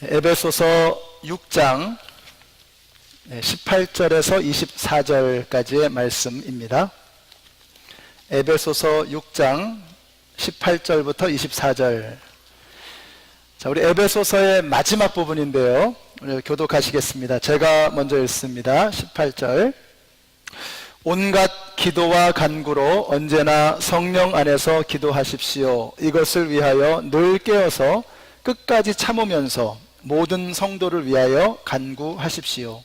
에베소서 6장 18절에서 24절까지의 말씀입니다. 에베소서 6장 18절부터 24절. 자, 우리 에베소서의 마지막 부분인데요. 우리 교독하시겠습니다. 제가 먼저 읽습니다. 18절. 온갖 기도와 간구로 언제나 성령 안에서 기도하십시오. 이것을 위하여 늘 깨어서 끝까지 참으면서 모든 성도를 위하여 간구하십시오.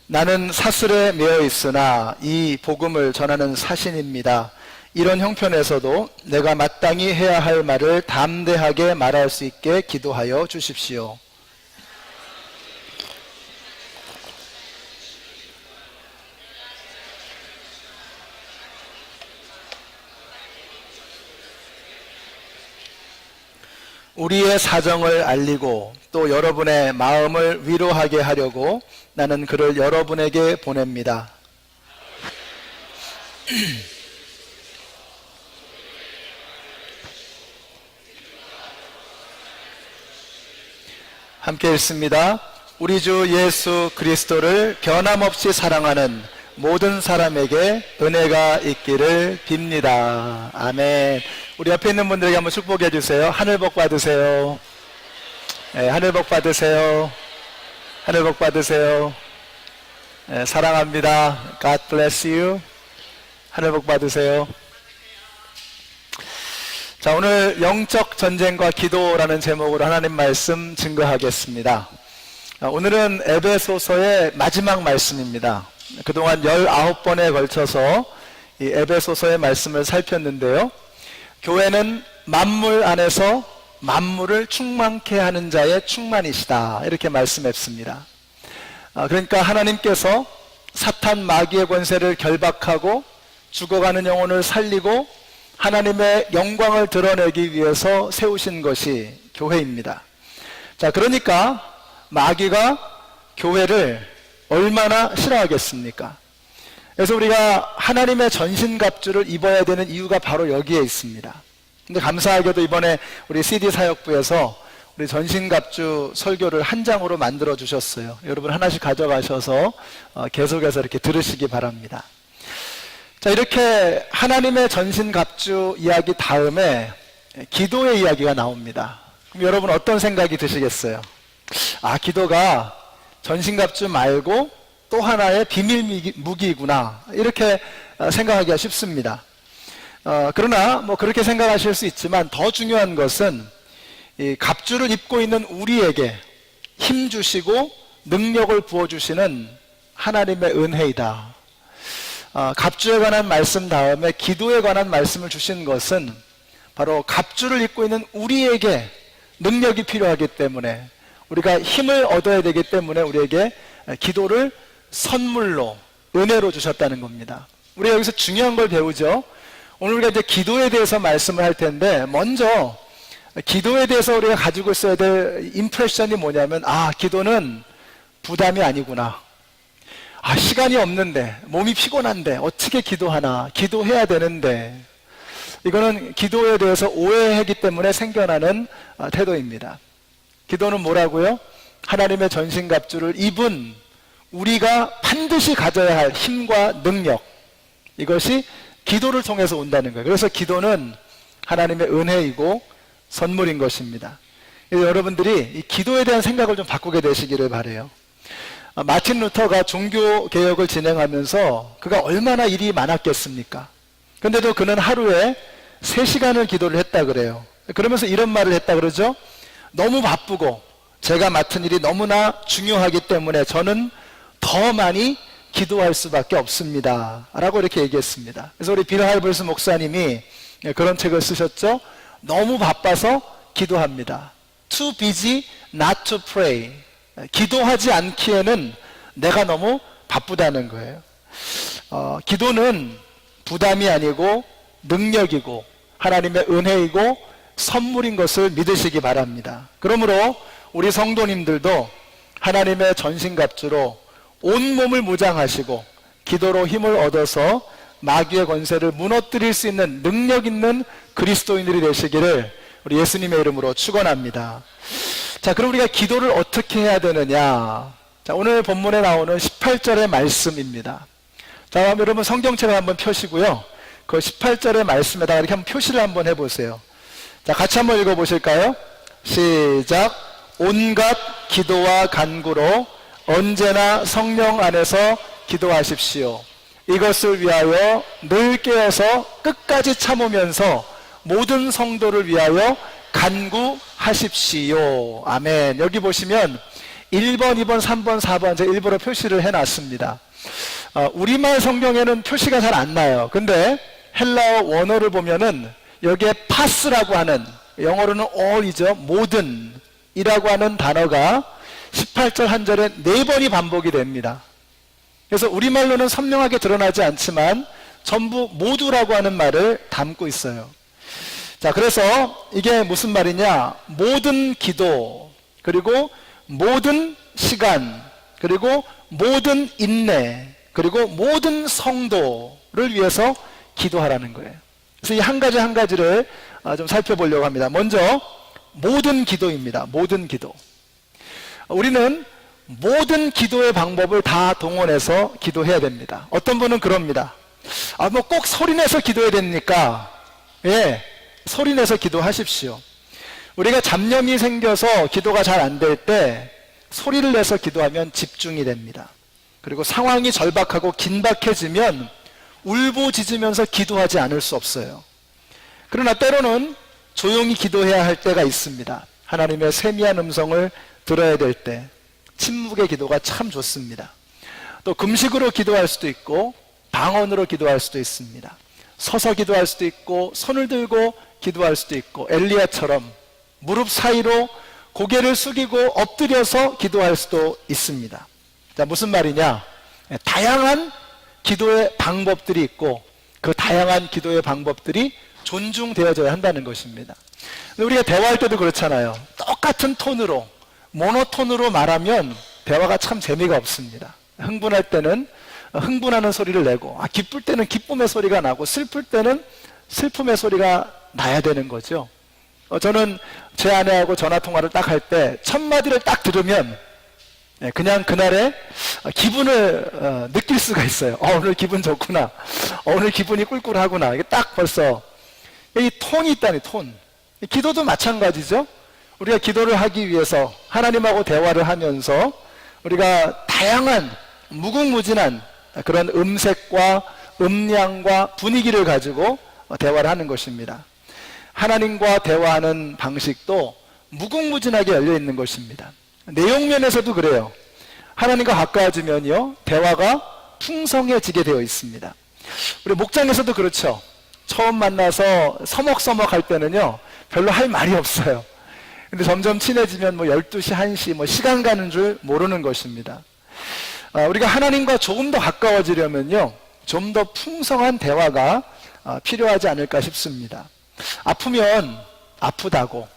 나는 사슬에 매어 있으나 이 복음을 전하는 사신입니다. 이런 형편에서도 내가 마땅히 해야 할 말을 담대하게 말할 수 있게 기도하여 주십시오. 우리의 사정을 알리고 또 여러분의 마음을 위로하게 하려고 나는 그를 여러분에게 보냅니다. 함께 읽습니다. 우리 주 예수 그리스도를 변함없이 사랑하는 모든 사람에게 은혜가 있기를 빕니다. 아멘. 우리 옆에 있는 분들에게 한번 축복해 주세요. 하늘 복 받으세요. 네, 하늘 복 받으세요. 하늘 복 받으세요. 네, 사랑합니다. God bless you. 하늘 복 받으세요. 자, 오늘 영적 전쟁과 기도라는 제목으로 하나님 말씀 증거하겠습니다. 오늘은 에베소서의 마지막 말씀입니다. 그동안 19번에 걸쳐서 이 에베소서의 말씀을 살폈는데요. 교회는 만물 안에서 만물을 충만케 하는 자의 충만이시다, 이렇게 말씀했습니다. 그러니까 하나님께서 사탄 마귀의 권세를 결박하고 죽어가는 영혼을 살리고 하나님의 영광을 드러내기 위해서 세우신 것이 교회입니다. 자, 그러니까 마귀가 교회를 얼마나 싫어하겠습니까? 그래서 우리가 하나님의 전신갑주를 입어야 되는 이유가 바로 여기에 있습니다. 근데 감사하게도 이번에 우리 CD 사역부에서 우리 전신갑주 설교를 한 장으로 만들어 주셨어요. 여러분 하나씩 가져가셔서 계속해서 이렇게 들으시기 바랍니다. 자, 이렇게 하나님의 전신갑주 이야기 다음에 기도의 이야기가 나옵니다. 그럼 여러분 어떤 생각이 드시겠어요? 아, 기도가 전신갑주 말고 또 하나의 비밀 무기이구나, 이렇게 생각하기가 쉽습니다. 그러나 뭐 그렇게 생각하실 수 있지만 더 중요한 것은 이 갑주를 입고 있는 우리에게 힘 주시고 능력을 부어주시는 하나님의 은혜이다. 갑주에 관한 말씀 다음에 기도에 관한 말씀을 주신 것은 바로 갑주를 입고 있는 우리에게 능력이 필요하기 때문에, 우리가 힘을 얻어야 되기 때문에 우리에게 기도를 선물로, 은혜로 주셨다는 겁니다. 우리가 여기서 중요한 걸 배우죠. 오늘 우리가 이제 기도에 대해서 말씀을 할 텐데, 먼저 기도에 대해서 우리가 가지고 있어야 될 임프레션이 뭐냐면, 아, 기도는 부담이 아니구나. 아, 시간이 없는데, 몸이 피곤한데 어떻게 기도하나, 기도해야 되는데, 이거는 기도에 대해서 오해하기 때문에 생겨나는 태도입니다. 기도는 뭐라고요? 하나님의 전신갑주를 입은 우리가 반드시 가져야 할 힘과 능력, 이것이 기도를 통해서 온다는 거예요. 그래서 기도는 하나님의 은혜이고 선물인 것입니다. 여러분들이 이 기도에 대한 생각을 좀 바꾸게 되시기를 바라요. 마틴 루터가 종교개혁을 진행하면서 그가 얼마나 일이 많았겠습니까? 그런데도 그는 하루에 3시간을 기도를 했다 그래요. 그러면서 이런 말을 했다 그러죠. 너무 바쁘고 제가 맡은 일이 너무나 중요하기 때문에 저는 더 많이 기도할 수밖에 없습니다, 라고 이렇게 얘기했습니다. 그래서 우리 빌 할벌스 목사님이 그런 책을 쓰셨죠. 너무 바빠서 기도합니다. Too busy not to pray. 기도하지 않기에는 내가 너무 바쁘다는 거예요. 기도는 부담이 아니고 능력이고 하나님의 은혜이고 선물인 것을 믿으시기 바랍니다. 그러므로 우리 성도님들도 하나님의 전신갑주로 온몸을 무장하시고 기도로 힘을 얻어서 마귀의 권세를 무너뜨릴 수 있는 능력 있는 그리스도인들이 되시기를 우리 예수님의 이름으로 축원합니다. 자, 그럼 우리가 기도를 어떻게 해야 되느냐? 자, 오늘 본문에 나오는 18절의 말씀입니다. 자, 여러분 성경책을 한번 펴시고요. 그 18절의 말씀에다가 이렇게 한번 표시를 한번 해보세요. 자, 같이 한번 읽어보실까요? 시작. 온갖 기도와 간구로 언제나 성령 안에서 기도하십시오. 이것을 위하여 늘 깨어서 끝까지 참으면서 모든 성도를 위하여 간구하십시오. 아멘. 여기 보시면 1번, 2번, 3번, 4번 제가 일부러 표시를 해놨습니다. 우리말 성경에는 표시가 잘 안 나요. 근데 헬라어 원어를 보면은 여기에 파스라고 하는, 영어로는 all이죠. 모든 이라고 하는 단어가 18절 한 절에 4번이 반복이 됩니다. 그래서 우리말로는 선명하게 드러나지 않지만 전부 모두라고 하는 말을 담고 있어요. 자, 그래서 이게 무슨 말이냐? 모든 기도, 그리고 모든 시간, 그리고 모든 인내, 그리고 모든 성도를 위해서 기도하라는 거예요. 그래서 이 한 가지 한 가지를 좀 살펴보려고 합니다. 먼저 모든 기도입니다. 모든 기도. 우리는 모든 기도의 방법을 다 동원해서 기도해야 됩니다. 어떤 분은 그럽니다. 뭐 꼭 소리내서 기도해야 됩니까? 예, 소리내서 기도하십시오. 우리가 잡념이 생겨서 기도가 잘 안 될 때 소리를 내서 기도하면 집중이 됩니다. 그리고 상황이 절박하고 긴박해지면 울부짖으면서 기도하지 않을 수 없어요. 그러나 때로는 조용히 기도해야 할 때가 있습니다. 하나님의 세미한 음성을 들어야 될 때 침묵의 기도가 참 좋습니다. 또 금식으로 기도할 수도 있고 방언으로 기도할 수도 있습니다. 서서 기도할 수도 있고 손을 들고 기도할 수도 있고 엘리야처럼 무릎 사이로 고개를 숙이고 엎드려서 기도할 수도 있습니다. 자, 무슨 말이냐? 다양한 기도의 방법들이 있고 그 다양한 기도의 방법들이 존중되어져야 한다는 것입니다. 우리가 대화할 때도 그렇잖아요. 똑같은 톤으로 모노톤으로 말하면 대화가 참 재미가 없습니다. 흥분할 때는 흥분하는 소리를 내고, 기쁠 때는 기쁨의 소리가 나고, 슬플 때는 슬픔의 소리가 나야 되는 거죠. 저는 제 아내하고 전화통화를 딱 할 때 첫 마디를 딱 들으면 그냥 그날의 기분을 느낄 수가 있어요. 오늘 기분 좋구나. 오늘 기분이 꿀꿀하구나. 이게 딱 벌써 이 톤이 있다니, 톤. 기도도 마찬가지죠. 우리가 기도를 하기 위해서 하나님하고 대화를 하면서 우리가 다양한 무궁무진한 그런 음색과 음량과 분위기를 가지고 대화를 하는 것입니다. 하나님과 대화하는 방식도 무궁무진하게 열려 있는 것입니다. 내용면에서도 그래요. 하나님과 가까워지면요, 대화가 풍성해지게 되어 있습니다. 우리 목장에서도 그렇죠. 처음 만나서 서먹서먹 할 때는요, 별로 할 말이 없어요. 근데 점점 친해지면 12시, 1시, 시간 가는 줄 모르는 것입니다. 우리가 하나님과 조금 더 가까워지려면요, 좀 더 풍성한 대화가 필요하지 않을까 싶습니다. 아프면 아프다고,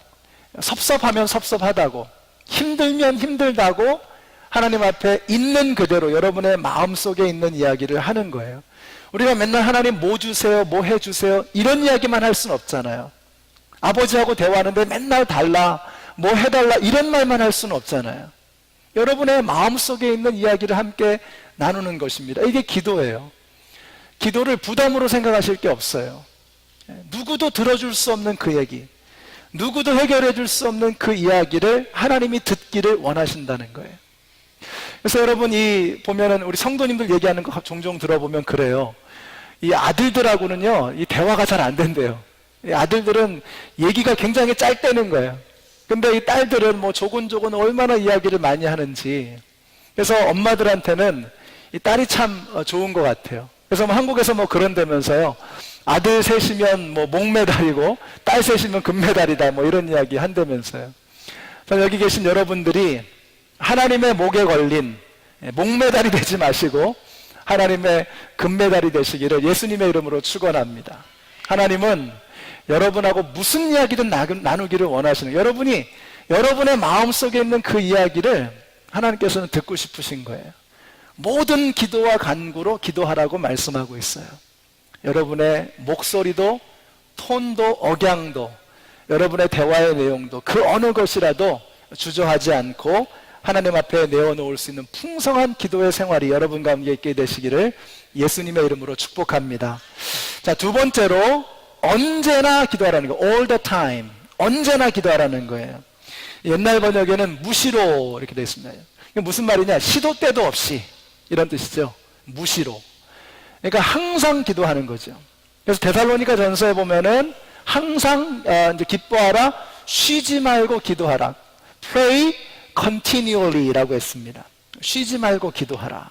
섭섭하면 섭섭하다고, 힘들면 힘들다고 하나님 앞에 있는 그대로 여러분의 마음속에 있는 이야기를 하는 거예요. 우리가 맨날 하나님 뭐 주세요, 뭐 해주세요 이런 이야기만 할 수는 없잖아요. 아버지하고 대화하는데 맨날 달라, 뭐 해달라 이런 말만 할 수는 없잖아요. 여러분의 마음속에 있는 이야기를 함께 나누는 것입니다. 이게 기도예요. 기도를 부담으로 생각하실 게 없어요. 누구도 들어줄 수 없는 그 얘기, 누구도 해결해 줄 수 없는 그 이야기를 하나님이 듣기를 원하신다는 거예요. 그래서 여러분, 보면은 우리 성도님들 얘기하는 거 종종 들어보면 그래요. 이 아들들하고는요, 이 대화가 잘 안 된대요. 이 아들들은 얘기가 굉장히 짧다는 거예요. 근데 이 딸들은 조곤조곤 얼마나 이야기를 많이 하는지. 그래서 엄마들한테는 이 딸이 참 좋은 것 같아요. 그래서 한국에서 그런다면서요. 아들 셋이면 목메달이고 딸 셋이면 금메달이다 이런 이야기 한다면서요. 여기 계신 여러분들이 하나님의 목에 걸린 목메달이 되지 마시고 하나님의 금메달이 되시기를 예수님의 이름으로 축원합니다. 하나님은 여러분하고 무슨 이야기든 나누기를 원하시는, 여러분이 여러분의 마음속에 있는 그 이야기를 하나님께서는 듣고 싶으신 거예요. 모든 기도와 간구로 기도하라고 말씀하고 있어요. 여러분의 목소리도, 톤도, 억양도, 여러분의 대화의 내용도 그 어느 것이라도 주저하지 않고 하나님 앞에 내어놓을 수 있는 풍성한 기도의 생활이 여러분과 함께 있게 되시기를 예수님의 이름으로 축복합니다. 자, 두 번째로 언제나 기도하라는 거. all the time. 언제나 기도하라는 거예요. 옛날 번역에는 무시로 이렇게 되어 있습니다. 이게 무슨 말이냐? 시도 때도 없이 이런 뜻이죠. 무시로. 그러니까 항상 기도하는 거죠. 그래서 데살로니가 전서에 보면은 항상 이제 기뻐하라, 쉬지 말고 기도하라. Pray continually라고 했습니다. 쉬지 말고 기도하라.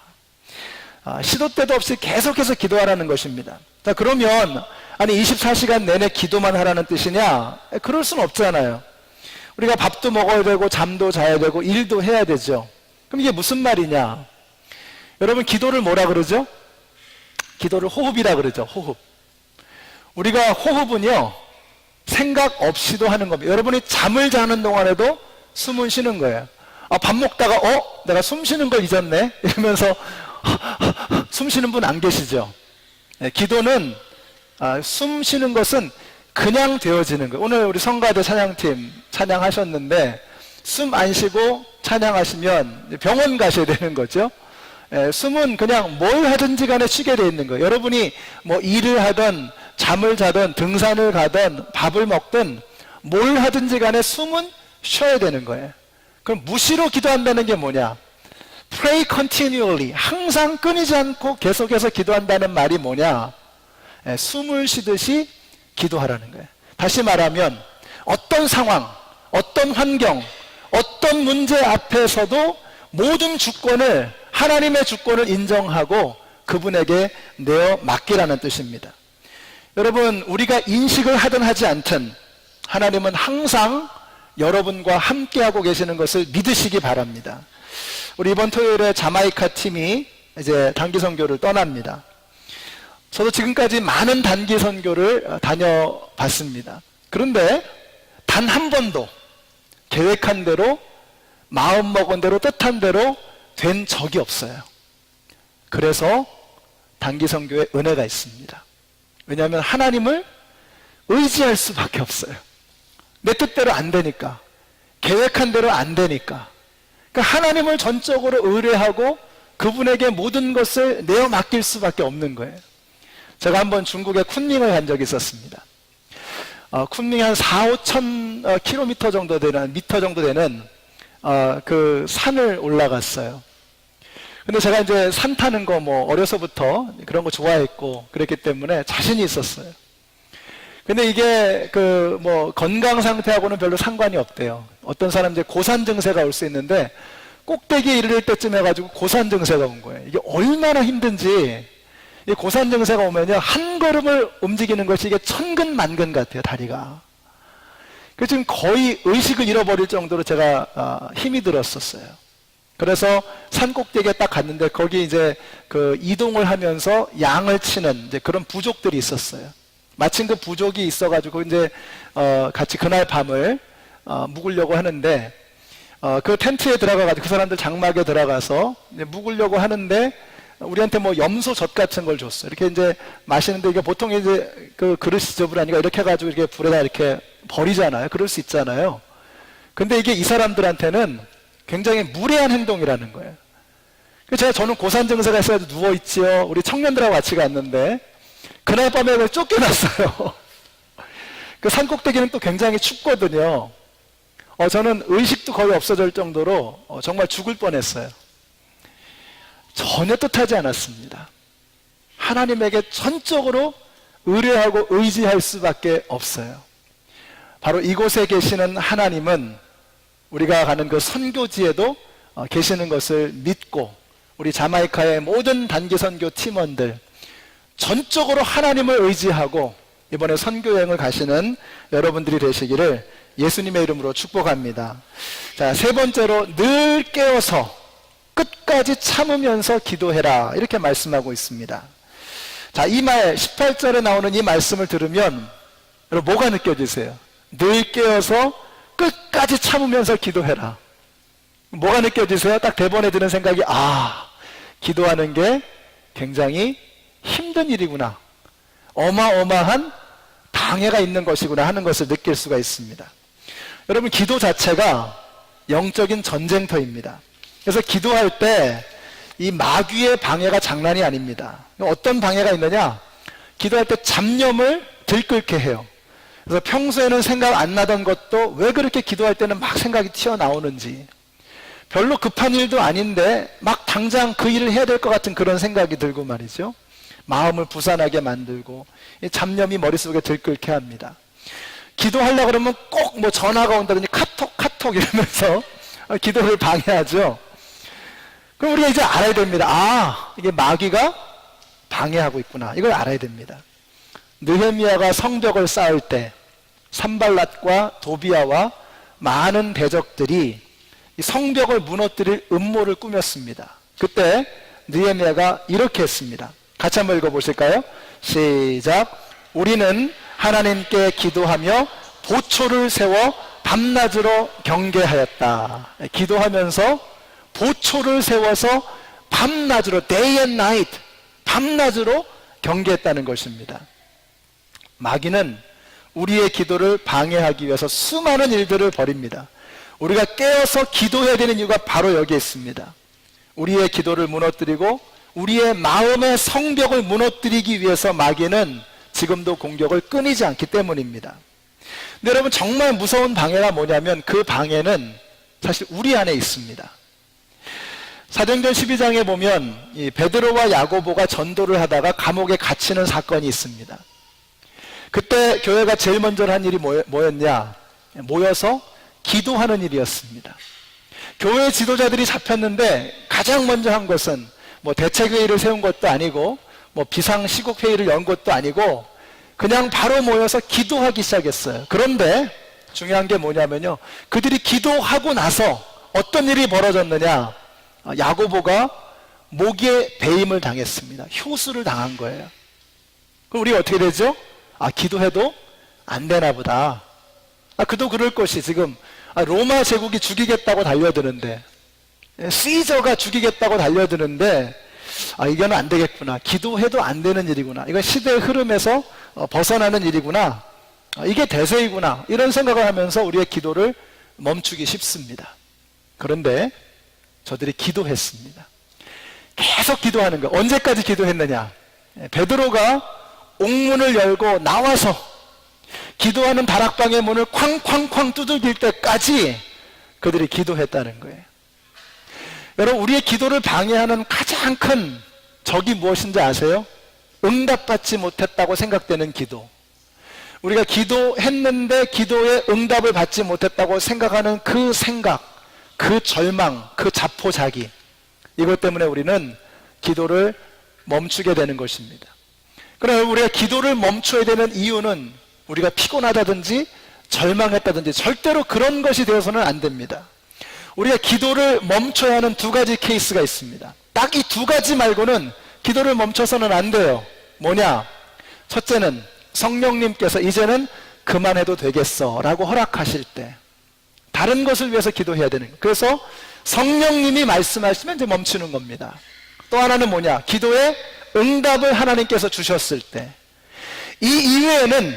시도 때도 없이 계속해서 기도하라는 것입니다. 자, 그러면 아니 24시간 내내 기도만 하라는 뜻이냐? 그럴 수는 없잖아요. 우리가 밥도 먹어야 되고 잠도 자야 되고 일도 해야 되죠. 그럼 이게 무슨 말이냐? 여러분, 기도를 뭐라 그러죠? 기도를 호흡이라 그러죠. 호흡. 우리가 호흡은요, 생각 없이도 하는 겁니다. 여러분이 잠을 자는 동안에도 숨은 쉬는 거예요. 밥 먹다가 내가 숨 쉬는 걸 잊었네 이러면서 숨 쉬는 분 안 계시죠? 네, 기도는 숨 쉬는 것은 그냥 되어지는 거예요. 오늘 우리 성가대 찬양팀 찬양하셨는데 숨 안 쉬고 찬양하시면 병원 가셔야 되는 거죠. 숨은 그냥 뭘 하든지 간에 쉬게 돼 있는 거예요. 여러분이 뭐 일을 하든 잠을 자든 등산을 가든 밥을 먹든 뭘 하든지 간에 숨은 쉬어야 되는 거예요. 그럼 무시로 기도한다는 게 뭐냐? Pray continually. 항상 끊이지 않고 계속해서 기도한다는 말이 뭐냐? 숨을 쉬듯이 기도하라는 거예요. 다시 말하면 어떤 상황, 어떤 환경, 어떤 문제 앞에서도 모든 주권을, 하나님의 주권을 인정하고 그분에게 내어 맡기라는 뜻입니다. 여러분, 우리가 인식을 하든 하지 않든 하나님은 항상 여러분과 함께하고 계시는 것을 믿으시기 바랍니다. 우리 이번 토요일에 자마이카 팀이 이제 단기 선교를 떠납니다. 저도 지금까지 많은 단기 선교를 다녀봤습니다. 그런데 단 한 번도 계획한 대로, 마음먹은 대로, 뜻한 대로 된 적이 없어요. 그래서 단기 선교에 은혜가 있습니다. 왜냐하면 하나님을 의지할 수밖에 없어요. 내 뜻대로 안 되니까, 계획한 대로 안 되니까. 그러니까 하나님을 전적으로 의뢰하고 그분에게 모든 것을 내어 맡길 수밖에 없는 거예요. 제가 한번 중국의 쿤밍을 간 적이 있었습니다. 쿤밍이 한 4,5천 킬로미터 정도 되는, 미터 정도 되는 그 산을 올라갔어요. 근데 제가 이제 산 타는 거 뭐 어려서부터 그런 거 좋아했고 그랬기 때문에 자신이 있었어요. 근데 이게 그 뭐 건강 상태하고는 별로 상관이 없대요. 어떤 사람 이제 고산 증세가 올 수 있는데 꼭대기에 이를 때쯤 해가지고 고산 증세가 온 거예요. 이게 얼마나 힘든지. 이 고산 증세가 오면요, 한 걸음을 움직이는 것이 이게 천근만근 같아요, 다리가. 그래서 지금 거의 의식을 잃어버릴 정도로 제가 힘이 들었었어요. 그래서 산 꼭대기에 딱 갔는데 거기 이제 그 이동을 하면서 양을 치는 이제 그런 부족들이 있었어요. 마침 그 부족이 있어가지고 이제 같이 그날 밤을 묵으려고 하는데 그 텐트에 들어가가지고 그 사람들 장막에 들어가서 이제 묵으려고 하는데 우리한테 뭐 염소젓 같은 걸 줬어요. 이렇게 이제 마시는데 이게 보통 이제 그 그릇이 지저분하니까 이렇게 해가지고 이렇게 불에다 이렇게 버리잖아요. 그럴 수 있잖아요. 근데 이게 이 사람들한테는 굉장히 무례한 행동이라는 거예요. 그래서 저는 고산 증세가 있어가지고 누워있지요. 우리 청년들하고 같이 갔는데 그날 밤에 그걸 쫓겨났어요. 그 산 꼭대기는 또 굉장히 춥거든요. 저는 의식도 거의 없어질 정도로 정말 죽을 뻔했어요. 전혀 뜻하지 않았습니다. 하나님에게 전적으로 의뢰하고 의지할 수밖에 없어요. 바로 이곳에 계시는 하나님은 우리가 가는 그 선교지에도 계시는 것을 믿고 우리 자마이카의 모든 단기 선교 팀원들 전적으로 하나님을 의지하고 이번에 선교여행을 가시는 여러분들이 되시기를 예수님의 이름으로 축복합니다. 자, 세 번째로 늘 깨어서 끝까지 참으면서 기도해라, 이렇게 말씀하고 있습니다. 자, 이 말 18절에 나오는 이 말씀을 들으면 여러분 뭐가 느껴지세요? 늘 깨어서 끝까지 참으면서 기도해라. 뭐가 느껴지세요? 딱 대본에 드는 생각이 기도하는 게 굉장히 힘든 일이구나, 어마어마한 방해가 있는 것이구나 하는 것을 느낄 수가 있습니다. 여러분, 기도 자체가 영적인 전쟁터입니다. 그래서 기도할 때 이 마귀의 방해가 장난이 아닙니다. 어떤 방해가 있느냐? 기도할 때 잡념을 들끓게 해요. 그래서 평소에는 생각 안 나던 것도 왜 그렇게 기도할 때는 막 생각이 튀어나오는지, 별로 급한 일도 아닌데 막 당장 그 일을 해야 될 것 같은 그런 생각이 들고 말이죠. 마음을 부산하게 만들고 이 잡념이 머릿속에 들끓게 합니다. 기도하려고 그러면 꼭 뭐 전화가 온다든지 카톡 이러면서 기도를 방해하죠. 그럼 우리가 이제 알아야 됩니다. 아, 이게 마귀가 방해하고 있구나. 이걸 알아야 됩니다. 느헤미야가 성벽을 쌓을 때 산발랏과 도비아와 많은 대적들이 이 성벽을 무너뜨릴 음모를 꾸몄습니다. 그때 느헤미야가 이렇게 했습니다. 같이 한번 읽어보실까요? 시작. 우리는 하나님께 기도하며 보초를 세워 밤낮으로 경계하였다. 기도하면서 보초를 세워서 밤낮으로, day and night, 밤낮으로 경계했다는 것입니다. 마귀는 우리의 기도를 방해하기 위해서 수많은 일들을 벌입니다. 우리가 깨어서 기도해야 되는 이유가 바로 여기에 있습니다. 우리의 기도를 무너뜨리고 우리의 마음의 성벽을 무너뜨리기 위해서 마귀는 지금도 공격을 끊이지 않기 때문입니다. 근데 여러분, 정말 무서운 방해가 뭐냐면 그 방해는 사실 우리 안에 있습니다. 사도행전 12장에 보면 이 베드로와 야고보가 전도를 하다가 감옥에 갇히는 사건이 있습니다. 그때 교회가 제일 먼저 한 일이 뭐였냐? 모여서 기도하는 일이었습니다. 교회 지도자들이 잡혔는데 가장 먼저 한 것은 뭐 대책회의를 세운 것도 아니고 뭐 비상시국회의를 연 것도 아니고 그냥 바로 모여서 기도하기 시작했어요. 그런데 중요한 게 뭐냐면요, 그들이 기도하고 나서 어떤 일이 벌어졌느냐? 야고보가 모기에 배임을 당했습니다. 효수를 당한 거예요. 그럼 우리가 어떻게 되죠? 아, 기도해도 안 되나 보다. 그도 그럴 것이 지금 로마 제국이 죽이겠다고 달려드는데, 시저가 죽이겠다고 달려드는데, 이거는 안 되겠구나. 기도해도 안 되는 일이구나. 이건 시대의 흐름에서 벗어나는 일이구나. 이게 대세이구나. 이런 생각을 하면서 우리의 기도를 멈추기 쉽습니다. 그런데 저들이 기도했습니다. 계속 기도하는 거예요. 언제까지 기도했느냐? 베드로가 옥문을 열고 나와서 기도하는 다락방의 문을 쾅쾅쾅 두들길 때까지 그들이 기도했다는 거예요. 여러분, 우리의 기도를 방해하는 가장 큰 적이 무엇인지 아세요? 응답받지 못했다고 생각되는 기도. 우리가 기도했는데 기도에 응답을 받지 못했다고 생각하는 그 생각, 그 절망, 그 자포자기, 이것 때문에 우리는 기도를 멈추게 되는 것입니다. 그러나 우리가 기도를 멈춰야 되는 이유는 우리가 피곤하다든지 절망했다든지 절대로 그런 것이 되어서는 안 됩니다. 우리가 기도를 멈춰야 하는 두 가지 케이스가 있습니다. 딱 이 두 가지 말고는 기도를 멈춰서는 안 돼요. 뭐냐? 첫째는 성령님께서 이제는 그만해도 되겠어 라고 허락하실 때, 다른 것을 위해서 기도해야 되는 거예요. 그래서 성령님이 말씀하시면 이제 멈추는 겁니다. 또 하나는 뭐냐? 기도에 응답을 하나님께서 주셨을 때, 이 이외에는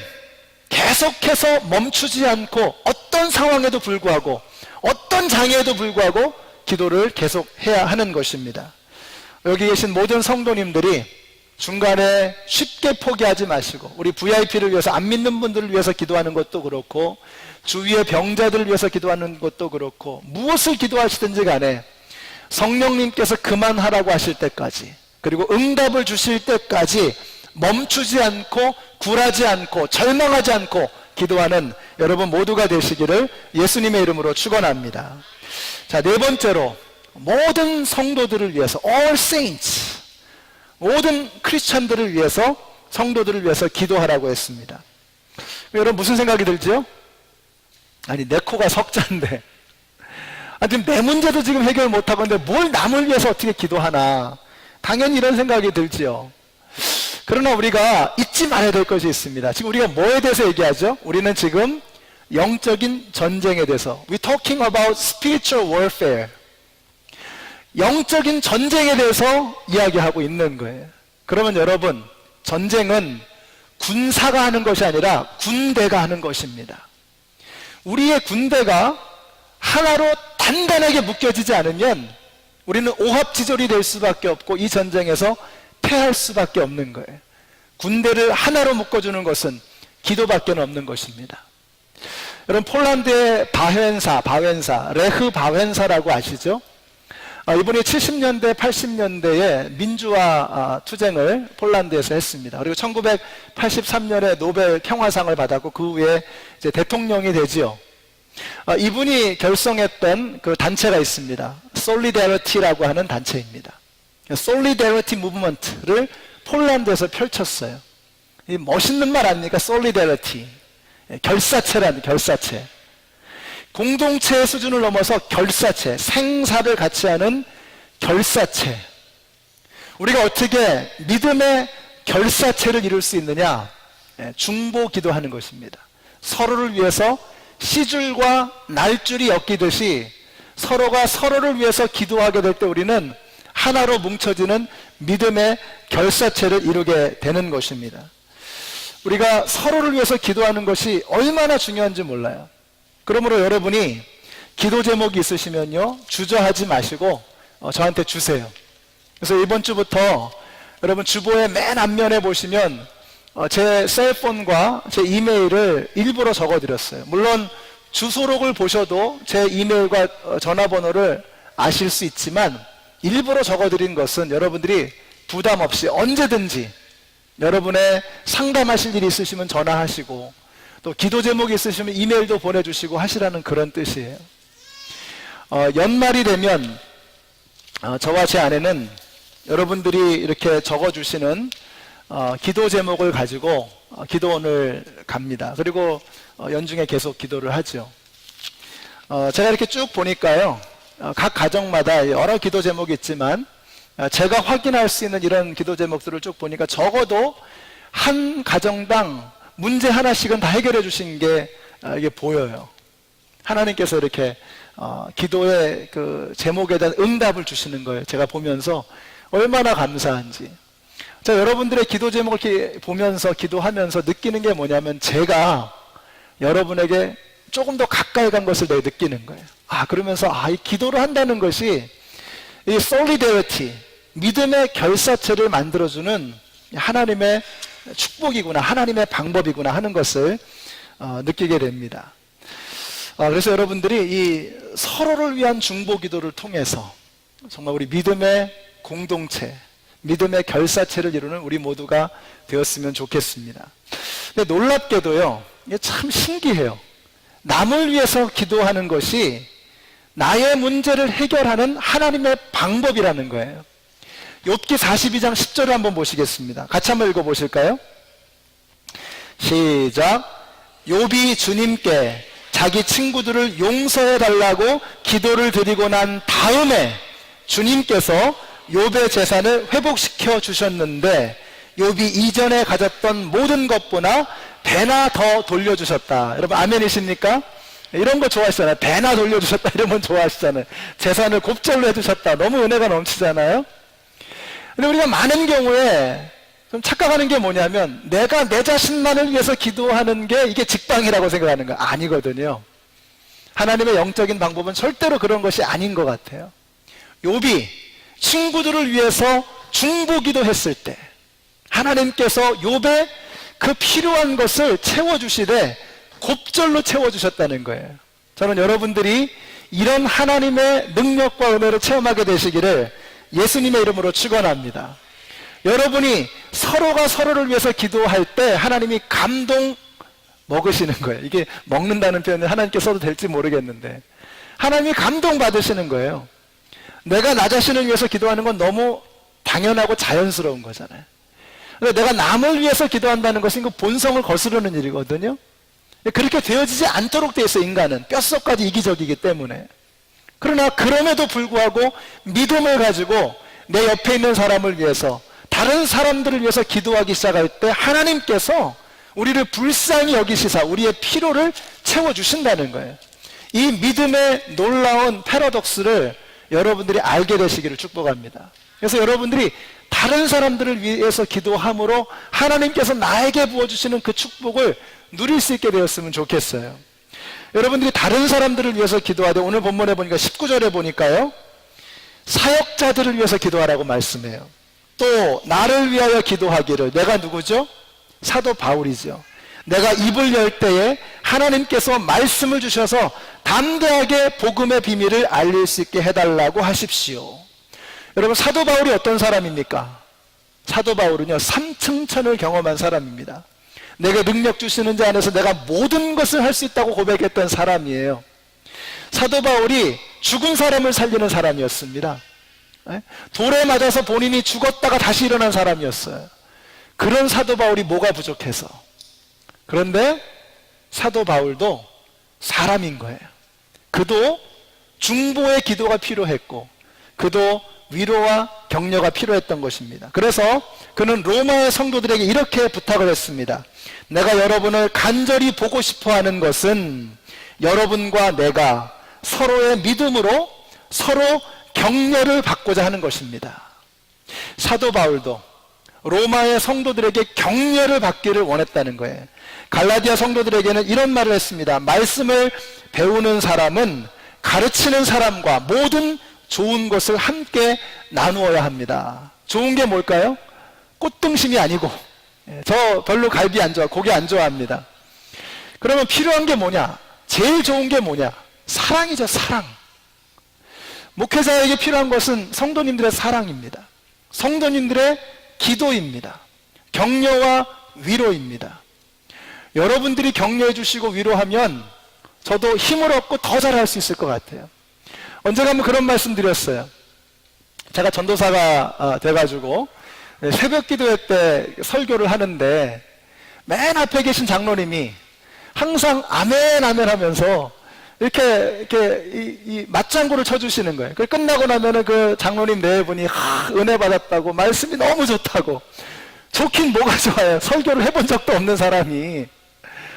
계속해서 멈추지 않고 어떤 상황에도 불구하고 어떤 장애에도 불구하고 기도를 계속 해야 하는 것입니다. 여기 계신 모든 성도님들이 중간에 쉽게 포기하지 마시고, 우리 VIP를 위해서, 안 믿는 분들을 위해서 기도하는 것도 그렇고, 주위의 병자들을 위해서 기도하는 것도 그렇고, 무엇을 기도하시든지 간에 성령님께서 그만하라고 하실 때까지, 그리고 응답을 주실 때까지 멈추지 않고 굴하지 않고 절망하지 않고 기도하는 여러분 모두가 되시기를 예수님의 이름으로 축원합니다. 자, 네 번째로 모든 성도들을 위해서, all saints, 모든 크리스찬들을 위해서, 성도들을 위해서 기도하라고 했습니다. 여러분 무슨 생각이 들죠? 아니, 내 코가 석자인데, 지금 내 문제도 지금 해결 못하고 있는데 뭘 남을 위해서 어떻게 기도하나, 당연히 이런 생각이 들지요. 그러나 우리가 잊지 말아야 될 것이 있습니다. 지금 우리가 뭐에 대해서 얘기하죠? 우리는 지금 영적인 전쟁에 대해서, We're talking about spiritual warfare. 영적인 전쟁에 대해서 이야기하고 있는 거예요. 그러면 여러분, 전쟁은 군사가 하는 것이 아니라 군대가 하는 것입니다. 우리의 군대가 하나로 단단하게 묶여지지 않으면 우리는 오합지졸이 될 수밖에 없고 이 전쟁에서 패할 수밖에 없는 거예요. 군대를 하나로 묶어주는 것은 기도밖에 없는 것입니다. 여러분, 폴란드의 바웬사, 레흐 바웬사라고 아시죠? 이분이 70년대, 80년대에 민주화 투쟁을 폴란드에서 했습니다. 그리고 1983년에 노벨 평화상을 받았고 그 후에 이제 대통령이 되지요. 이분이 결성했던 그 단체가 있습니다. 솔리데리티라고 하는 단체입니다. 솔리데리티 무브먼트를 폴란드에서 펼쳤어요. 이 멋있는 말 아닙니까? 솔리데리티. 결사체라는 결사체. 공동체의 수준을 넘어서 결사체, 생사를 같이 하는 결사체. 우리가 어떻게 믿음의 결사체를 이룰 수 있느냐? 중보 기도하는 것입니다. 서로를 위해서 시줄과 날줄이 엮이듯이 서로가 서로를 위해서 기도하게 될 때 우리는 하나로 뭉쳐지는 믿음의 결사체를 이루게 되는 것입니다. 우리가 서로를 위해서 기도하는 것이 얼마나 중요한지 몰라요. 그러므로 여러분이 기도 제목이 있으시면요, 주저하지 마시고 저한테 주세요. 그래서 이번 주부터 여러분 주보의 맨 앞면에 보시면 제 셀폰과 제 이메일을 일부러 적어드렸어요. 물론 주소록을 보셔도 제 이메일과 전화번호를 아실 수 있지만 일부러 적어드린 것은 여러분들이 부담 없이 언제든지 여러분의 상담하실 일이 있으시면 전화하시고 또 기도 제목이 있으시면 이메일도 보내주시고 하시라는 그런 뜻이에요. 연말이 되면 저와 제 아내는 여러분들이 이렇게 적어주시는 기도 제목을 가지고 기도원을 갑니다. 그리고 연중에 계속 기도를 하죠. 제가 이렇게 쭉 보니까요, 각 가정마다 여러 기도 제목이 있지만 제가 확인할 수 있는 이런 기도 제목들을 쭉 보니까 적어도 한 가정당 문제 하나씩은 다 해결해 주신 게 이게 보여요. 하나님께서 이렇게 기도의 그 제목에 대한 응답을 주시는 거예요. 제가 보면서 얼마나 감사한지. 자, 여러분들의 기도 제목을 이렇게 보면서 기도하면서 느끼는 게 뭐냐면 제가 여러분에게 조금 더 가까이 간 것을 내가 느끼는 거예요. 그러면서 이 기도를 한다는 것이 이 솔리데리티, 믿음의 결사체를 만들어주는 하나님의 축복이구나, 하나님의 방법이구나 하는 것을 느끼게 됩니다. 그래서 여러분들이 이 서로를 위한 중보 기도를 통해서 정말 우리 믿음의 공동체, 믿음의 결사체를 이루는 우리 모두가 되었으면 좋겠습니다. 근데 놀랍게도요, 이게 참 신기해요. 남을 위해서 기도하는 것이 나의 문제를 해결하는 하나님의 방법이라는 거예요. 욥기 42장 10절을 한번 보시겠습니다. 같이 한번 읽어보실까요? 시작. 욥이 주님께 자기 친구들을 용서해 달라고 기도를 드리고 난 다음에 주님께서 욥의 재산을 회복시켜 주셨는데 욥이 이전에 가졌던 모든 것보다 배나 더 돌려주셨다. 여러분 아멘이십니까? 이런 거 좋아하시잖아요. 배나 돌려주셨다 이러면 좋아하시잖아요. 재산을 곱절로 해주셨다. 너무 은혜가 넘치잖아요. 근데 우리가 많은 경우에 좀 착각하는 게 뭐냐면 내가 내 자신만을 위해서 기도하는 게 이게 직방이라고 생각하는 거 아니거든요. 하나님의 영적인 방법은 절대로 그런 것이 아닌 것 같아요. 욥이 친구들을 위해서 중보기도 했을 때 하나님께서 욥의 그 필요한 것을 채워주시되 곱절로 채워주셨다는 거예요. 저는 여러분들이 이런 하나님의 능력과 은혜를 체험하게 되시기를 예수님의 이름으로 축원합니다. 여러분이 서로가 서로를 위해서 기도할 때 하나님이 감동 먹으시는 거예요. 이게 먹는다는 표현을 하나님께 써도 될지 모르겠는데 하나님이 감동 받으시는 거예요. 내가 나 자신을 위해서 기도하는 건 너무 당연하고 자연스러운 거잖아요. 근데 내가 남을 위해서 기도한다는 것은 그 본성을 거스르는 일이거든요. 그렇게 되어지지 않도록 되어 있어요. 인간은 뼛속까지 이기적이기 때문에. 그러나 그럼에도 불구하고 믿음을 가지고 내 옆에 있는 사람을 위해서 다른 사람들을 위해서 기도하기 시작할 때 하나님께서 우리를 불쌍히 여기시사 우리의 필요를 채워주신다는 거예요. 이 믿음의 놀라운 패러독스를 여러분들이 알게 되시기를 축복합니다. 그래서 여러분들이 다른 사람들을 위해서 기도함으로 하나님께서 나에게 부어주시는 그 축복을 누릴 수 있게 되었으면 좋겠어요. 여러분들이 다른 사람들을 위해서 기도하되, 오늘 본문에 보니까 19절에 보니까요, 사역자들을 위해서 기도하라고 말씀해요. 또 나를 위하여 기도하기를, 내가 누구죠? 사도 바울이죠. 내가 입을 열 때에 하나님께서 말씀을 주셔서 담대하게 복음의 비밀을 알릴 수 있게 해달라고 하십시오. 여러분, 사도 바울이 어떤 사람입니까? 사도 바울은요, 삼층천을 경험한 사람입니다. 내게 능력 주시는 자 안에서 내가 모든 것을 할 수 있다고 고백했던 사람이에요. 사도 바울이 죽은 사람을 살리는 사람이었습니다. 돌에 맞아서 본인이 죽었다가 다시 일어난 사람이었어요. 그런 사도 바울이 뭐가 부족해서. 그런데 사도 바울도 사람인 거예요. 그도 중보의 기도가 필요했고, 그도 위로와 격려가 필요했던 것입니다. 그래서 그는 로마의 성도들에게 이렇게 부탁을 했습니다. 내가 여러분을 간절히 보고 싶어 하는 것은 여러분과 내가 서로의 믿음으로 서로 격려를 받고자 하는 것입니다. 사도 바울도 로마의 성도들에게 격려를 받기를 원했다는 거예요. 갈라디아 성도들에게는 이런 말을 했습니다. 말씀을 배우는 사람은 가르치는 사람과 모든 좋은 것을 함께 나누어야 합니다. 좋은 게 뭘까요? 꽃등심이 아니고, 저 별로 갈비 안 좋아, 고기 안 좋아합니다. 그러면 필요한 게 뭐냐? 제일 좋은 게 뭐냐? 사랑이죠, 사랑. 목회자에게 필요한 것은 성도님들의 사랑입니다. 성도님들의 기도입니다. 격려와 위로입니다. 여러분들이 격려해 주시고 위로하면 저도 힘을 얻고 더 잘할 수 있을 것 같아요. 언젠가 한번 그런 말씀 드렸어요. 제가 전도사가 돼가지고 새벽 기도회 때 설교를 하는데 맨 앞에 계신 장로님이 항상 아멘 아멘 하면서 이렇게 이 맞장구를 쳐주시는 거예요. 끝나고 나면은 그 장로님 네 분이 은혜 받았다고, 말씀이 너무 좋다고. 좋긴 뭐가 좋아요. 설교를 해본 적도 없는 사람이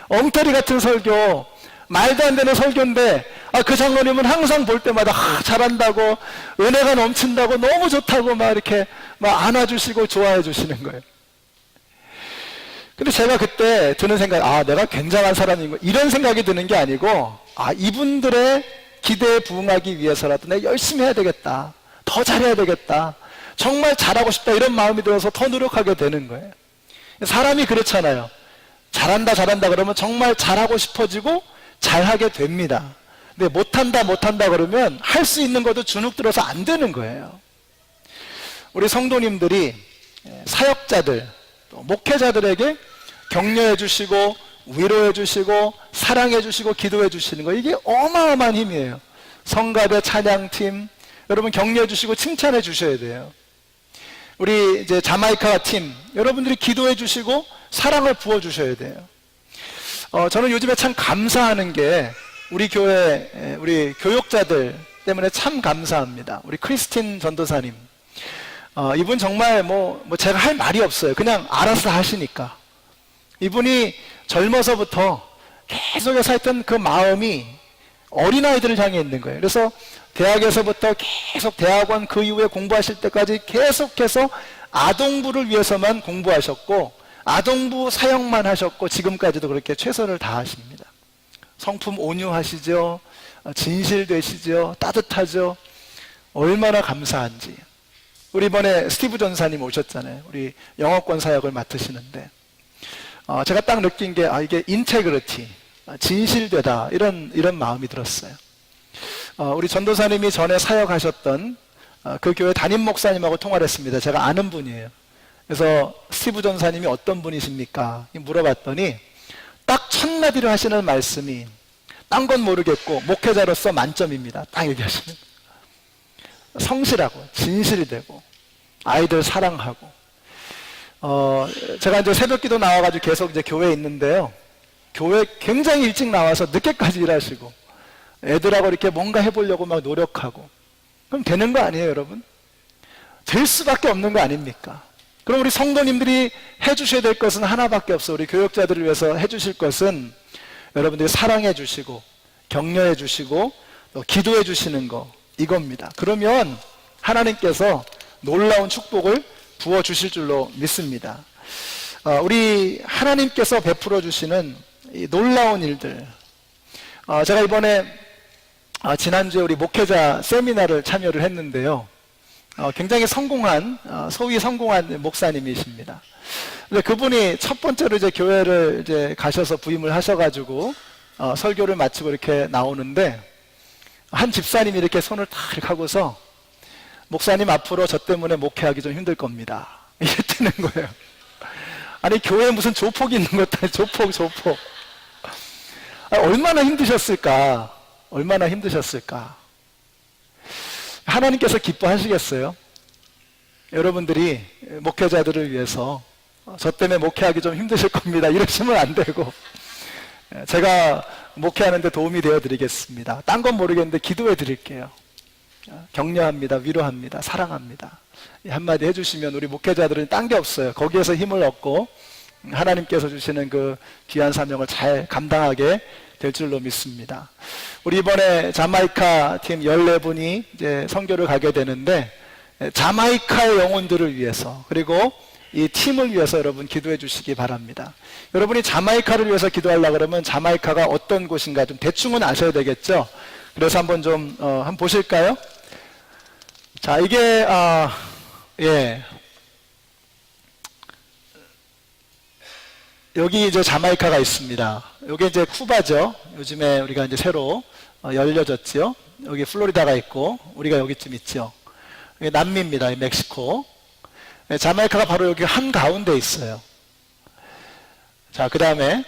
엉터리 같은 설교, 말도 안 되는 설교인데, 그 장로님은 항상 볼 때마다 잘한다고, 은혜가 넘친다고, 너무 좋다고 막 이렇게 막 안아주시고 좋아해 주시는 거예요. 근데 제가 그때 드는 생각, 내가 굉장한 사람인 거, 이런 생각이 드는 게 아니고, 이분들의 기대에 부응하기 위해서라도 내가 열심히 해야 되겠다, 더 잘해야 되겠다, 정말 잘하고 싶다, 이런 마음이 들어서 더 노력하게 되는 거예요. 사람이 그렇잖아요. 잘한다 그러면 정말 잘하고 싶어지고 잘하게 됩니다. 근데 못한다 그러면 할 수 있는 것도 주눅 들어서 안 되는 거예요. 우리 성도님들이 사역자들, 또 목회자들에게 격려해 주시고 위로해 주시고 사랑해 주시고 기도해 주시는 거, 이게 어마어마한 힘이에요. 성가대 찬양팀, 여러분 격려해 주시고 칭찬해 주셔야 돼요. 우리 이제 자마이카 팀, 여러분들이 기도해 주시고 사랑을 부어 주셔야 돼요. 저는 요즘에 참 감사하는 게, 우리 교회 우리 교육자들 때문에 참 감사합니다. 우리 크리스틴 전도사님, 이분 정말 뭐 제가 할 말이 없어요. 그냥 알아서 하시니까. 이분이 젊어서부터 계속해서 했던 그 마음이 어린아이들을 향해 있는 거예요. 그래서 대학에서부터 계속 대학원, 그 이후에 공부하실 때까지 계속해서 아동부를 위해서만 공부하셨고, 아동부 사역만 하셨고, 지금까지도 그렇게 최선을 다하십니다. 성품 온유하시죠, 진실되시죠, 따뜻하죠. 얼마나 감사한지. 우리 이번에 스티브 전사님 오셨잖아요. 우리 영어권 사역을 맡으시는데, 제가 딱 느낀 게, 이게 인테그리티, 진실되다, 이런 마음이 들었어요. 우리 전도사님이 전에 사역하셨던 그 교회 담임 목사님하고 통화를 했습니다. 제가 아는 분이에요. 그래서 스티브 전사님이 어떤 분이십니까? 물어봤더니 딱 첫 마디로 하시는 말씀이, 딴 건 모르겠고 목회자로서 만점입니다. 딱 얘기하시는 거예요. 성실하고 진실이 되고 아이들 사랑하고. 제가 이제 새벽기도 나와가지고 계속 이제 교회에 있는데요, 교회 굉장히 일찍 나와서 늦게까지 일하시고 애들하고 이렇게 뭔가 해보려고 막 노력하고. 그럼 되는 거 아니에요, 여러분? 될 수밖에 없는 거 아닙니까? 그럼 우리 성도님들이 해주셔야 될 것은 하나밖에 없어요. 우리 교육자들을 위해서 해주실 것은 여러분들이 사랑해 주시고 격려해 주시고 또 기도해 주시는 거, 이겁니다. 그러면 하나님께서 놀라운 축복을 부어주실 줄로 믿습니다. 우리 하나님께서 베풀어 주시는 이 놀라운 일들, 제가 이번에 지난주에 우리 목회자 세미나를 참여를 했는데요. 굉장히 성공한, 소위 성공한 목사님이십니다. 근데 그분이 첫 번째로 이제 교회를 이제 가셔서 부임을 하셔가지고 설교를 마치고 이렇게 나오는데, 한 집사님이 이렇게 손을 탁 이렇게 하고서, 목사님 앞으로 저 때문에 목회하기 좀 힘들 겁니다, 이랬다는 거예요. 아니, 교회에 무슨 조폭이 있는 것도 아니고, 조폭. 얼마나 힘드셨을까? 얼마나 힘드셨을까? 하나님께서 기뻐하시겠어요? 여러분들이 목회자들을 위해서 저 때문에 목회하기 좀 힘드실 겁니다, 이러시면 안 되고, 제가 목회하는데 도움이 되어 드리겠습니다, 딴 건 모르겠는데 기도해 드릴게요, 격려합니다, 위로합니다, 사랑합니다, 한마디 해주시면 우리 목회자들은 딴 게 없어요. 거기에서 힘을 얻고 하나님께서 주시는 그 귀한 사명을 잘 감당하게 될 줄로 믿습니다. 우리 이번에 자마이카 팀 14분이 이제 선교를 가게 되는데, 자마이카의 영혼들을 위해서, 그리고 이 팀을 위해서 여러분 기도해 주시기 바랍니다. 여러분이 자마이카를 위해서 기도하려고 그러면 자마이카가 어떤 곳인가 좀 대충은 아셔야 되겠죠? 그래서 한번 좀 한번 보실까요? 자, 이게 여기 이제 자마이카가 있습니다. 여기 이제 쿠바죠. 요즘에 우리가 이제 새로 열려졌죠. 여기 플로리다가 있고, 우리가 여기쯤 있죠. 여기 남미입니다. 멕시코. 자마이카가 바로 여기 한 가운데 있어요. 자, 그 다음에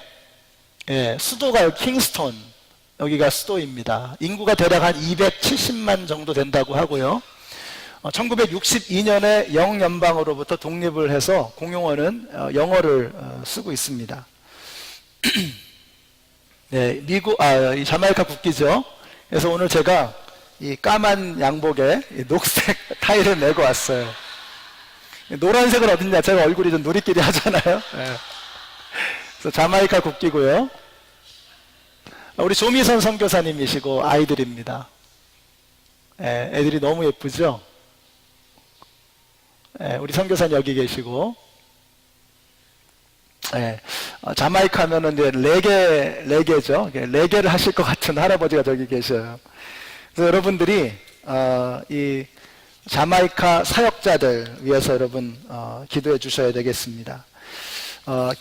수도가 여기 킹스톤, 여기가 수도입니다. 인구가 대략 한 270만 정도 된다고 하고요. 1962년에 영연방으로부터 독립을 해서 공용어는 영어를 쓰고 있습니다. 네, 이 자마이카 국기죠. 그래서 오늘 제가 이 까만 양복에 이 녹색 타이를 메고 왔어요. 노란색은 어딨냐? 제가 얼굴이 좀 누리끼리 하잖아요. 네. 그래서 자마이카 국기고요. 우리 조미선 선교사님이시고 아이들입니다. 네, 애들이 너무 예쁘죠? 우리 선교사님 여기 계시고, 자마이카 하면은 이제 레게죠. 레게를 하실 것 같은 할아버지가 저기 계셔요. 그래서 여러분들이 이 자마이카 사역자들 위해서 여러분 기도해 주셔야 되겠습니다.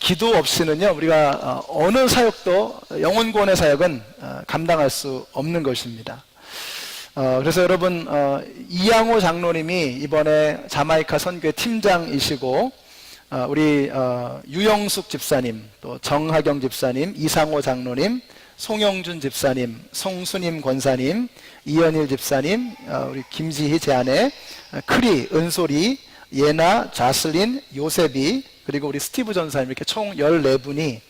기도 없이는요, 우리가 어느 사역도, 영혼구원의 사역은 감당할 수 없는 것입니다. 그래서 여러분, 이양호 장로님이 이번에 자마이카 선교회 팀장이시고, 우리 유영숙 집사님, 또 정하경 집사님, 이상호 장로님, 송영준 집사님, 송수님 권사님, 이현일 집사님, 우리 김지희 제 아내, 크리, 은솔이, 예나, 자슬린, 요셉이, 그리고 우리 스티브 전사님, 이렇게 총 14분이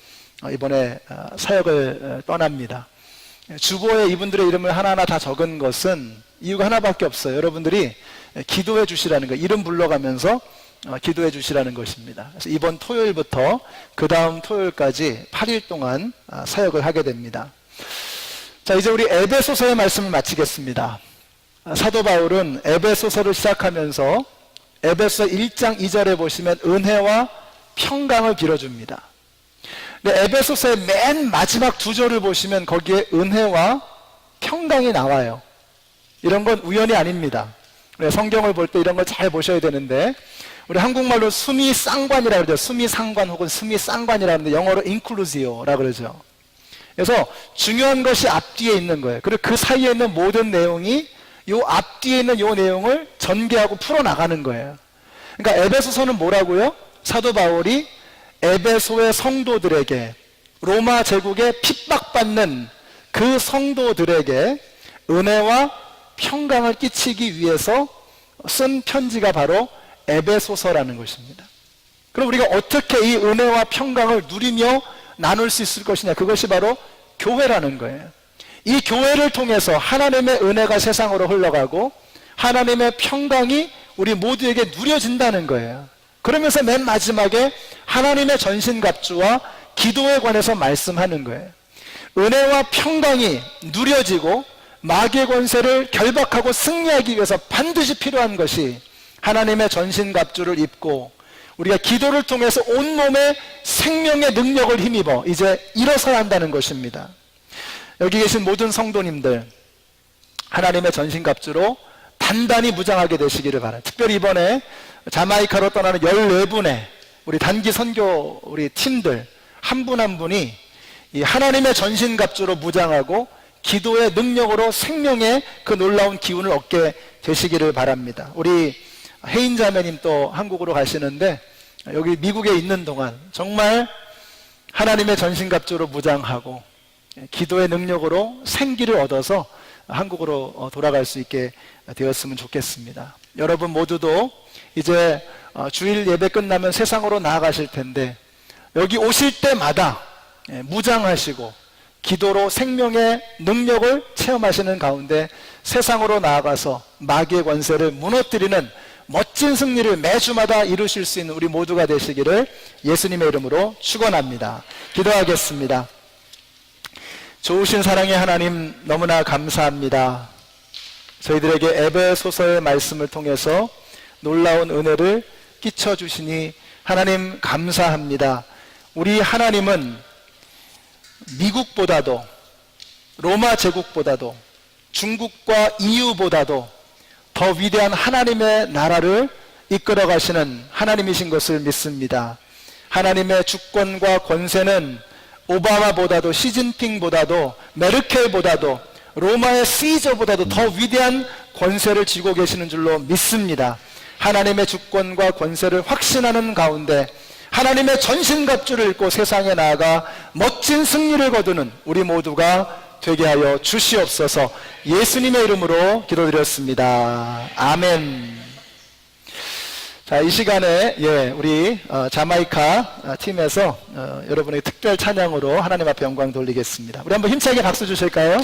이번에 사역을 떠납니다. 주보에 이분들의 이름을 하나하나 다 적은 것은 이유가 하나밖에 없어요. 여러분들이 기도해 주시라는 거, 이름 불러가면서 기도해 주시라는 것입니다. 그래서 이번 토요일부터 그 다음 토요일까지 8일 동안 사역을 하게 됩니다. 자, 이제 우리 에베소서의 말씀을 마치겠습니다. 사도 바울은 에베소서를 시작하면서 에베소 1장 2절에 보시면 은혜와 평강을 빌어줍니다. 근데 에베소서의 맨 마지막 두 절을 보시면 거기에 은혜와 평강이 나와요. 이런 건 우연이 아닙니다. 성경을 볼 때 이런 걸 잘 보셔야 되는데, 우리 한국말로 수미상관이라고 그러죠. 수미상관 혹은 수미상관이라고 하는데 영어로 inclusio라고 그러죠. 그래서 중요한 것이 앞뒤에 있는 거예요. 그리고 그 사이에 있는 모든 내용이 요 앞뒤에 있는 요 내용을 전개하고 풀어나가는 거예요. 그러니까 에베소서는 뭐라고요? 사도 바울이 에베소의 성도들에게, 로마 제국에 핍박받는 그 성도들에게 은혜와 평강을 끼치기 위해서 쓴 편지가 바로 에베소서라는 것입니다. 그럼 우리가 어떻게 이 은혜와 평강을 누리며 나눌 수 있을 것이냐? 그것이 바로 교회라는 거예요. 이 교회를 통해서 하나님의 은혜가 세상으로 흘러가고 하나님의 평강이 우리 모두에게 누려진다는 거예요. 그러면서 맨 마지막에 하나님의 전신갑주와 기도에 관해서 말씀하는 거예요. 은혜와 평강이 누려지고 마귀의 권세를 결박하고 승리하기 위해서 반드시 필요한 것이 하나님의 전신갑주를 입고 우리가 기도를 통해서 온몸에 생명의 능력을 힘입어 이제 일어서야 한다는 것입니다. 여기 계신 모든 성도님들, 하나님의 전신갑주로 단단히 무장하게 되시기를 바랍니다. 특별히 이번에 자마이카로 떠나는 14분의 우리 단기 선교 우리 팀들 한 분 한 분이 이 하나님의 전신갑주로 무장하고 기도의 능력으로 생명의 그 놀라운 기운을 얻게 되시기를 바랍니다. 우리 혜인 자매님 또 한국으로 가시는데 여기 미국에 있는 동안 정말 하나님의 전신갑주로 무장하고 기도의 능력으로 생기를 얻어서 한국으로 돌아갈 수 있게 되었으면 좋겠습니다. 여러분 모두도 이제 주일 예배 끝나면 세상으로 나아가실 텐데 여기 오실 때마다 무장하시고 기도로 생명의 능력을 체험하시는 가운데 세상으로 나아가서 마귀의 권세를 무너뜨리는 멋진 승리를 매주마다 이루실 수 있는 우리 모두가 되시기를 예수님의 이름으로 축원합니다. 기도하겠습니다. 좋으신 사랑의 하나님, 너무나 감사합니다. 저희들에게 에베소서의 말씀을 통해서 놀라운 은혜를 끼쳐주시니 하나님 감사합니다. 우리 하나님은 미국보다도 로마 제국보다도 중국과 EU보다도 더 위대한 하나님의 나라를 이끌어 가시는 하나님이신 것을 믿습니다. 하나님의 주권과 권세는 오바마보다도 시진핑보다도 메르켈보다도 로마의 시저보다도 더 위대한 권세를 쥐고 계시는 줄로 믿습니다. 하나님의 주권과 권세를 확신하는 가운데 하나님의 전신갑주를 입고 세상에 나아가 멋진 승리를 거두는 우리 모두가 되게 하여 주시옵소서. 예수님의 이름으로 기도드렸습니다. 아멘. 자, 이 시간에 우리 자마이카 팀에서 여러분의 특별 찬양으로 하나님 앞에 영광 돌리겠습니다. 우리 한번 힘차게 박수 주실까요?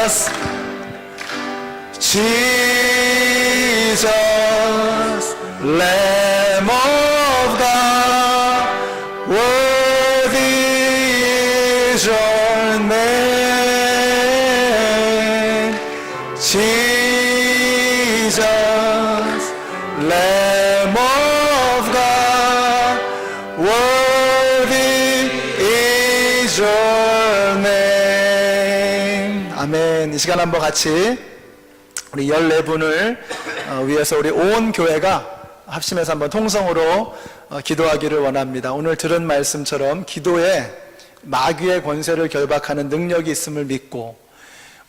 Jesus, Jesus, Lamb of God, worthy is your name. Jesus, Lamb of God, worthy is your name. 아멘. 이 시간 한번 같이 우리 14분을 위해서 우리 온 교회가 합심해서 한번 통성으로 기도하기를 원합니다. 오늘 들은 말씀처럼 기도에 마귀의 권세를 결박하는 능력이 있음을 믿고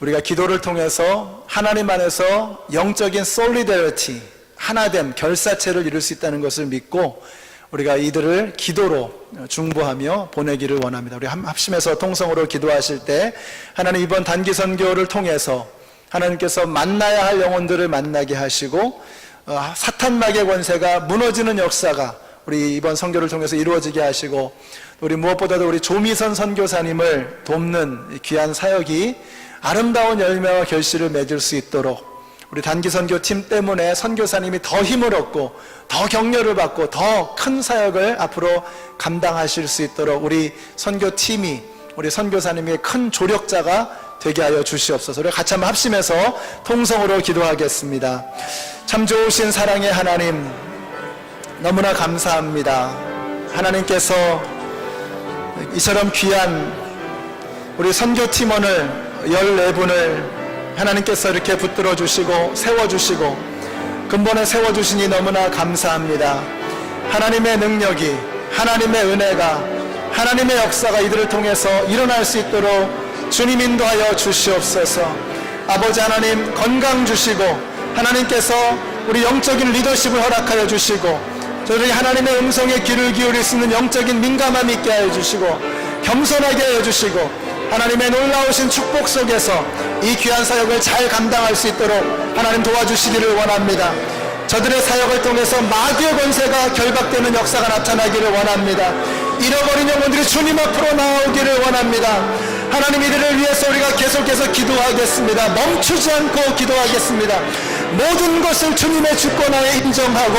우리가 기도를 통해서 하나님 안에서 영적인 솔리더리티, 하나됨, 결사체를 이룰 수 있다는 것을 믿고 우리가 이들을 기도로 중보하며 보내기를 원합니다. 우리 합심해서 통성으로 기도하실 때 하나님 이번 단기 선교를 통해서 하나님께서 만나야 할 영혼들을 만나게 하시고 사탄마귀의 권세가 무너지는 역사가 우리 이번 선교를 통해서 이루어지게 하시고 우리 무엇보다도 우리 조미선 선교사님을 돕는 귀한 사역이 아름다운 열매와 결실을 맺을 수 있도록 우리 단기 선교팀 때문에 선교사님이 더 힘을 얻고 더 격려를 받고 더 큰 사역을 앞으로 감당하실 수 있도록 우리 선교팀이 우리 선교사님의 큰 조력자가 되게 하여 주시옵소서. 우리 같이 한번 합심해서 통성으로 기도하겠습니다. 참 좋으신 사랑의 하나님, 너무나 감사합니다. 하나님께서 이처럼 귀한 우리 선교팀원을 14분을 하나님께서 이렇게 붙들어 주시고 세워주시고 근본에 세워주시니 너무나 감사합니다. 하나님의 능력이, 하나님의 은혜가, 하나님의 역사가 이들을 통해서 일어날 수 있도록 주님 인도하여 주시옵소서. 아버지 하나님 건강 주시고 하나님께서 우리 영적인 리더십을 허락하여 주시고 저들이 하나님의 음성에 귀를 기울일 수 있는 영적인 민감함이 있게 하여 주시고 겸손하게 하여 주시고 하나님의 놀라우신 축복 속에서 이 귀한 사역을 잘 감당할 수 있도록 하나님 도와주시기를 원합니다. 저들의 사역을 통해서 마귀의 권세가 결박되는 역사가 나타나기를 원합니다. 잃어버린 영혼들이 주님 앞으로 나오기를 원합니다. 하나님 이들을 위해서 우리가 계속해서 기도하겠습니다. 멈추지 않고 기도하겠습니다. 모든 것을 주님의 주권하에 인정하고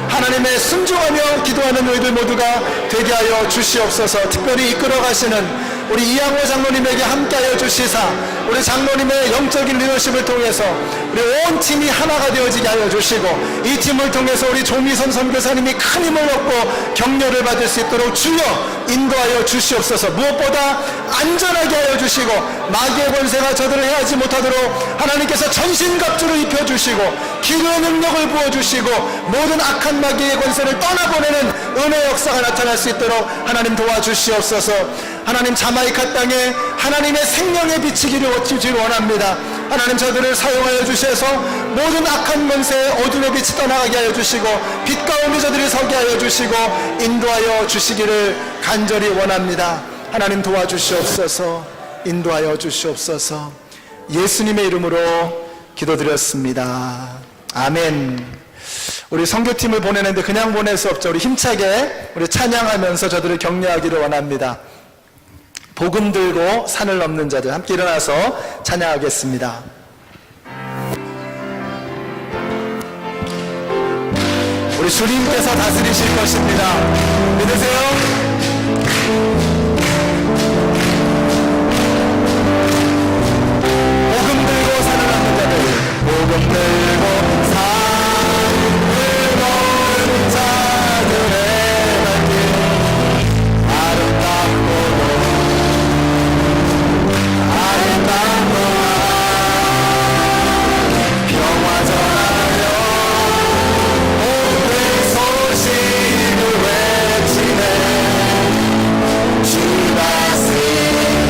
하나님의 순종하며 기도하는 우리들 모두가 되게 하여 주시옵소서. 특별히 이끌어 가시는 우리 이양호 장로님에게 함께하여 주시사 우리 장로님의 영적인 리더십을 통해서 우리 온 팀이 하나가 되어지게 하여 주시고 이 팀을 통해서 우리 조미선 선교사님이 큰 힘을 얻고 격려를 받을 수 있도록 주여 인도하여 주시옵소서. 무엇보다 안전하게 하여 주시고 마귀의 권세가 저들을 해하지 못하도록 하나님께서 전신갑주를 입혀주시고 기도의 능력을 부어주시고 모든 악한 마귀의 권세를 떠나보내는 은혜의 역사가 나타날 수 있도록 하나님 도와주시옵소서. 하나님 자마이카 땅에 하나님의 생명에 비치기를 원합니다. 하나님 저들을 사용하여 주셔서 모든 악한 권세의 어둠의 빛이 떠나가게 하여 주시고 빛 가운데 저들이 서게 하여 주시고 인도하여 주시기를 간절히 원합니다. 하나님 도와주시옵소서. 인도하여 주시옵소서. 예수님의 이름으로 기도드렸습니다. 아멘. 우리 선교팀을 보내는데 그냥 보낼 수 없죠. 우리 힘차게 우리 찬양하면서 저들을 격려하기를 원합니다. 복음 들고 산을 넘는 자들 함께 일어나서 찬양하겠습니다. 우리 주님께서 다스리실 것입니다. 믿으세요? 복음 들고 산을 넘는 자들, 복음 들고 산을 넘는 자들의 발길 아름답고 평화 전하여 오늘 소식을 외치네.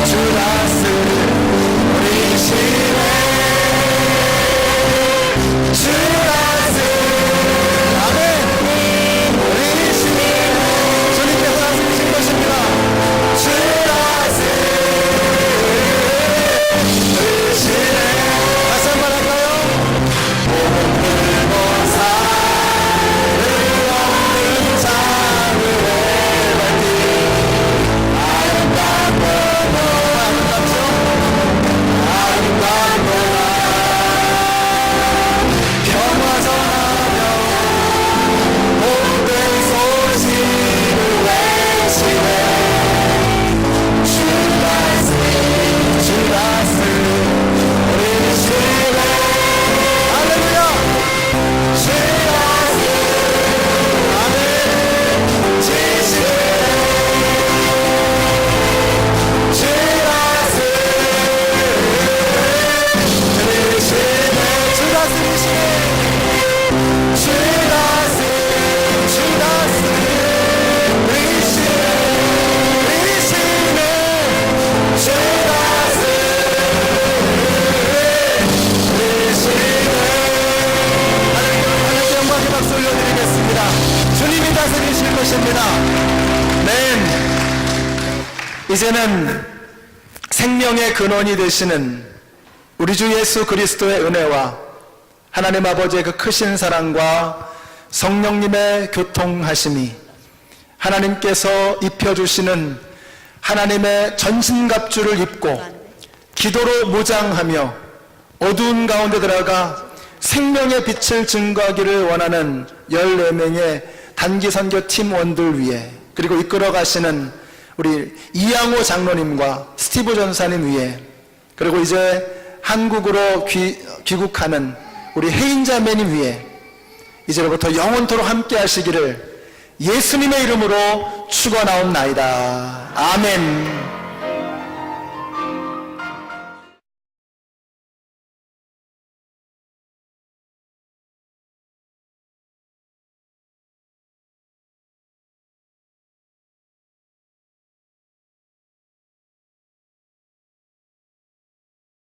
주다스 우리 시대 다스리실 것입니다. 이제는 생명의 근원이 되시는 우리 주 예수 그리스도의 은혜와 하나님 아버지의 그 크신 사랑과 성령님의 교통하심이 하나님께서 입혀주시는 하나님의 전신갑주를 입고 기도로 무장하며 어두운 가운데 들어가 생명의 빛을 증거하기를 원하는 14명의 단기 선교 팀원들 위해, 그리고 이끌어 가시는 우리 이양호 장로님과 스티브 전사님 위해, 그리고 이제 한국으로 귀국하는 우리 혜인자매님 위해 이제로부터 영원토록 함께 하시기를 예수님의 이름으로 축원하옵나이다. 아멘.